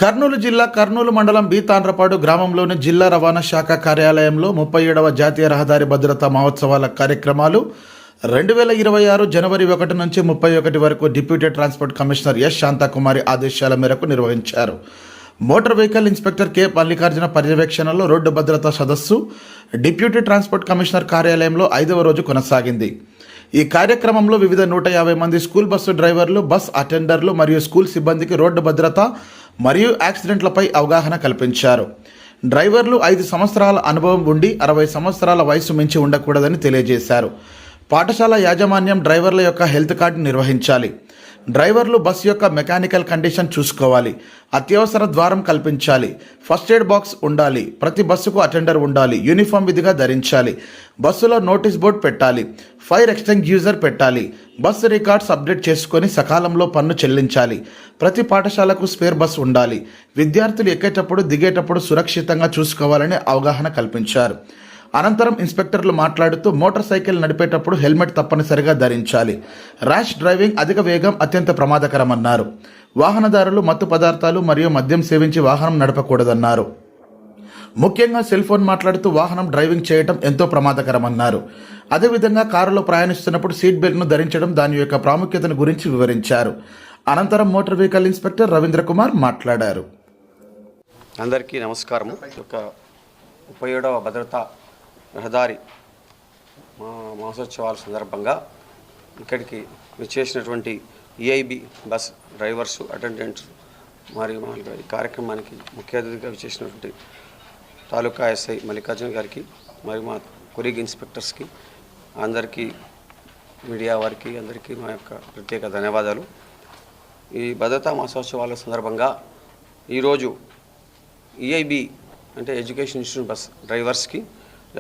కర్నూలు జిల్లా కర్నూలు మండలం బి తాండ్రపాడు గ్రామంలోని జిల్లా రవాణా శాఖ కార్యాలయంలో 37వ జాతీయ రహదారి భద్రతా మహోత్సవాల కార్యక్రమాలు 2026 జనవరి 1 నుంచి 31 వరకు deputy transport commissioner S Shanthakumari ఆదేశాల మేరకు నిర్వహించారు. Motor vehicle inspector K Mallikarjuna పర్యవేక్షణలో రోడ్డు భద్రతా సదస్సు డిప్యూటీ ట్రాన్స్పోర్ట్ కమిషనర్ కార్యాలయంలో 5వ రోజు కొనసాగింది. ఈ కార్యక్రమంలో వివిధ 150 మంది స్కూల్ బస్సు డ్రైవర్లు, బస్ అటెండర్లు మరియు స్కూల్ సిబ్బందికి రోడ్డు భద్రత మరియు యాక్సిడెంట్లపై అవగాహన కల్పించారు. డ్రైవర్లు 5 సంవత్సరాల అనుభవం ఉండి 60 సంవత్సరాల వయసు మించి ఉండకూడదని తెలియజేశారు. పాఠశాల యాజమాన్యం డ్రైవర్ల యొక్క హెల్త్ కార్డు నిర్వహించాలి. డ్రైవర్లు బస్ యొక్క మెకానికల్ కండిషన్ చూసుకోవాలి. అత్యవసర ద్వారం కల్పించాలి. ఫస్ట్ ఎయిడ్ బాక్స్ ఉండాలి. ప్రతి బస్సుకు అటెండర్ ఉండాలి. యూనిఫామ్ విధిగా ధరించాలి. బస్సులో నోటీస్ బోర్డు పెట్టాలి. ఫైర్ ఎక్స్టింగ్యూజర్ పెట్టాలి. బస్సు రికార్డ్స్ అప్డేట్ చేసుకొని సకాలంలో పన్ను చెల్లించాలి. ప్రతి పాఠశాలకు స్పేర్ బస్ ఉండాలి. విద్యార్థులు ఎక్కేటప్పుడు దిగేటప్పుడు సురక్షితంగా చూసుకోవాలని అవగాహన కల్పించారు. అనంతరం ఇన్స్పెక్టర్లు మాట్లాడుతూ మోటార్ సైకిల్ నడిపేటప్పుడు హెల్మెట్ తప్పనిసరిగా ధరించాలి. ర్యాష్ డ్రైవింగ్, అధిక వేగం అత్యంత ప్రమాదకరమన్నారు. వాహనదారులు మత్తు పదార్థాలు మరియు మద్యం సేవించి వాహనం నడపకూడదన్నారు. ముఖ్యంగా సెల్ ఫోన్ మాట్లాడుతూ వాహనం డ్రైవింగ్ చేయడం ఎంతో ప్రమాదకరమన్నారు. అదేవిధంగా కారులో ప్రయాణిస్తున్నప్పుడు సీట్ బెల్ట్ను ధరించడం, దాని యొక్క ప్రాముఖ్యతను గురించి వివరించారు. అనంతరం motor vehicle inspector Ravindra Kumar మాట్లాడారు. అందరికీ నమస్కారం. 37వ భద్రతా రహదారి మహోత్సవాల సందర్భంగా ఇక్కడికి విచ్చేసినటువంటి ఈఐబి బస్ డ్రైవర్స్, అటెండెంట్స్ మరియు ఈ కార్యక్రమానికి ముఖ్య అతిథిగా విచ్చేసినటువంటి తాలూకా ఎస్ఐ మల్లికార్జున గారికి మరియు మా కొలీగ్ ఇన్స్పెక్టర్స్కి, అందరికీ మీడియా వారికి అందరికీ మా యొక్క ప్రత్యేక ధన్యవాదాలు. ఈ భద్రతా మహోత్సవాల సందర్భంగా ఈరోజు ఈఐబి అంటే ఎడ్యుకేషన్ ఇన్స్టిట్యూట్ బస్ డ్రైవర్స్కి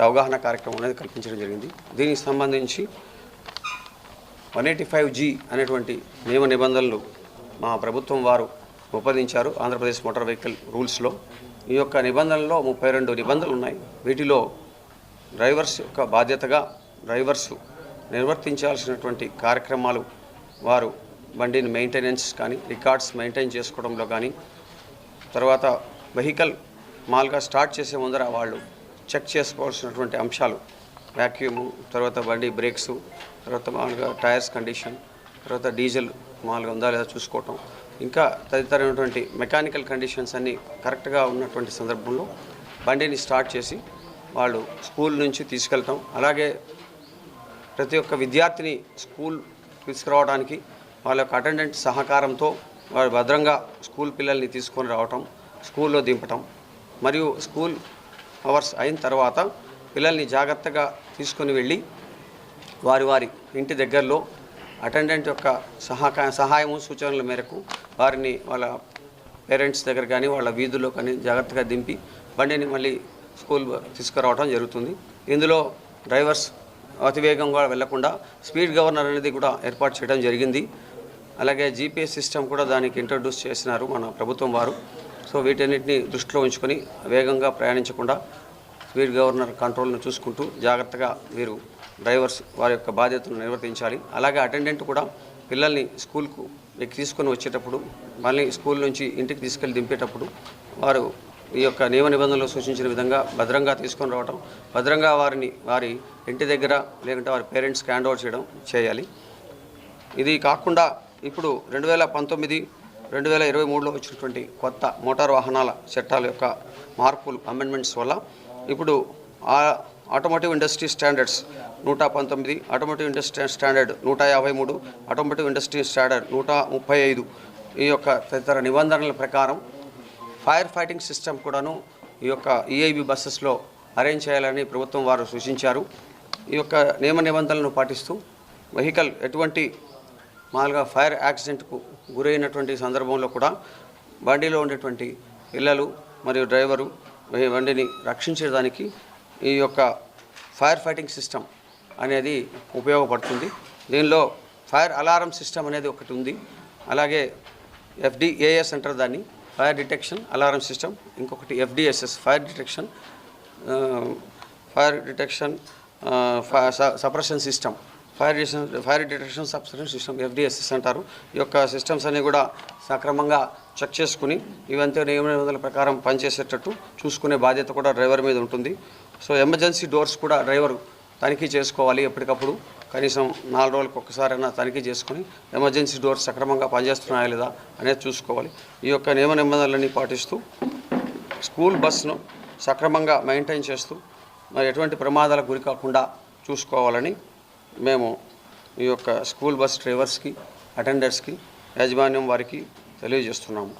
అవగాహన కార్యక్రమం అనేది కల్పించడం జరిగింది. దీనికి సంబంధించి 185G అనేటువంటి నియమ నిబంధనలు మా ప్రభుత్వం వారు రూపొందించారు. ఆంధ్రప్రదేశ్ మోటార్ వెహికల్ రూల్స్లో ఈ యొక్క నిబంధనల్లో 32 నిబంధనలు ఉన్నాయి. వీటిలో డ్రైవర్స్ యొక్క బాధ్యతగా డ్రైవర్స్ నిర్వర్తించాల్సినటువంటి కార్యక్రమాలు, వారు బండిని మెయింటెనెన్స్ కానీ, రికార్డ్స్ మెయింటైన్ చేసుకోవడంలో కానీ, తర్వాత వెహికల్ మాల్గా స్టార్ట్ చేసే ముందర వాళ్ళు చెక్ చేసుకోవాల్సినటువంటి అంశాలు, వ్యాక్యూము, తర్వాత బండి బ్రేక్స్, తర్వాత మామూలుగా టైర్స్ కండిషన్, తర్వాత డీజిల్ మామూలుగా ఉందా లేదా చూసుకోవటం, ఇంకా తదితరమైనటువంటి మెకానికల్ కండిషన్స్ అన్నీ కరెక్ట్గా ఉన్నటువంటి సందర్భంలో బండిని స్టార్ట్ చేసి వాళ్ళు స్కూల్ నుంచి తీసుకెళ్ళటం, అలాగే ప్రతి ఒక్క విద్యార్థిని స్కూల్ తీసుకురావడానికి వాళ్ళ యొక్క అటెండెంట్ సహకారంతో వాళ్ళు భద్రంగా స్కూల్ పిల్లల్ని తీసుకొని రావటం, స్కూల్లో దింపటం, మరియు స్కూల్ అవర్స్ అయిన తర్వాత పిల్లల్ని జాగ్రత్తగా తీసుకొని వెళ్ళి వారి ఇంటి దగ్గరలో అటెండెంట్ యొక్క సహాయము సూచనల మేరకు వారిని వాళ్ళ పేరెంట్స్ దగ్గర కానీ వాళ్ళ వీధుల్లో కానీ జాగ్రత్తగా దింపి బండిని మళ్ళీ స్కూల్ తీసుకురావడం జరుగుతుంది. ఇందులో డ్రైవర్స్ అతివేగంగా వెళ్లకుండా స్పీడ్ గవర్నర్ అనేది కూడా ఏర్పాటు చేయడం జరిగింది. అలాగే జీపీఎస్ సిస్టమ్ కూడా దానికి ఇంట్రడ్యూస్ చేసినారు మన ప్రభుత్వం వారు. సో వీటన్నిటిని దృష్టిలో ఉంచుకొని వేగంగా ప్రయాణించకుండా స్పీడ్ గవర్నర్ కంట్రోల్ను చూసుకుంటూ జాగ్రత్తగా వీరు డ్రైవర్స్ వారి యొక్క బాధ్యతను నిర్వర్తించాలి. అలాగే అటెండెంట్ కూడా పిల్లల్ని స్కూల్కు తీసుకొని వచ్చేటప్పుడు, మళ్ళీ స్కూల్ నుంచి ఇంటికి తీసుకెళ్ళి దింపేటప్పుడు వారు ఈ యొక్క నియమ నిబంధనలు సూచించిన విధంగా భద్రంగా తీసుకొని రావడం, భద్రంగా వారి ఇంటి దగ్గర లేకుంటే వారి పేరెంట్స్కి హ్యాండ్ ఓవర్ చేయాలి. ఇది కాకుండా ఇప్పుడు 2019, 2023లో వచ్చినటువంటి కొత్త మోటార్ వాహనాల చట్టాల యొక్క మార్పులు, అమెండ్మెంట్స్ వల్ల ఇప్పుడు automotive industry standards 119, automotive industry standard 153, automotive industry standard 135 ఈ యొక్క తదితర నిబంధనల ప్రకారం ఫైర్ ఫైటింగ్ సిస్టమ్ కూడాను ఈ యొక్క ఈఐబి బస్సెస్లో అరేంజ్ చేయాలని ప్రభుత్వం వారు సూచించారు. ఈ యొక్క నియమ నిబంధనలను పాటిస్తూ వెహికల్ ఎటువంటి మామూలుగా ఫైర్ యాక్సిడెంట్కు గురైనటువంటి సందర్భంలో కూడా బండిలో ఉండేటువంటి పిల్లలు మరియు డ్రైవరు బండిని రక్షించడానికి ఈ యొక్క ఫైర్ ఫైటింగ్ సిస్టమ్ అనేది ఉపయోగపడుతుంది. దీనిలో ఫైర్ అలారం సిస్టమ్ అనేది ఒకటి ఉంది. అలాగే FDAS అంటారు దాన్ని, ఫైర్ డిటెక్షన్ అలారం సిస్టమ్. ఇంకొకటి FDSS, fire detection suppression system, fire detection suppression system, FDSS అంటారు. ఈ యొక్క సిస్టమ్స్ అన్నీ కూడా సక్రమంగా చెక్ చేసుకుని ఇవంతా నియమ నిబంధనల ప్రకారం పనిచేసేటట్టు చూసుకునే బాధ్యత కూడా డ్రైవర్ మీద ఉంటుంది. సో ఎమర్జెన్సీ డోర్స్ కూడా డ్రైవర్ తనిఖీ చేసుకోవాలి. ఎప్పటికప్పుడు కనీసం 4 రోజులకు ఒక్కసారైనా తనిఖీ చేసుకుని ఎమర్జెన్సీ డోర్స్ సక్రమంగా పనిచేస్తున్నాయా లేదా అనేది చూసుకోవాలి. ఈ యొక్క నియమ నిబంధనలన్నీ పాటిస్తూ స్కూల్ బస్సును సక్రమంగా మెయింటైన్ చేస్తూ మరి ఎటువంటి ప్రమాదాలకు గురి కాకుండా చూసుకోవాలని మేము ఈ యొక్క స్కూల్ బస్ డ్రైవర్స్కి, అటెండర్స్కి, యాజమాన్యం వారికి తెలియజేస్తున్నాము.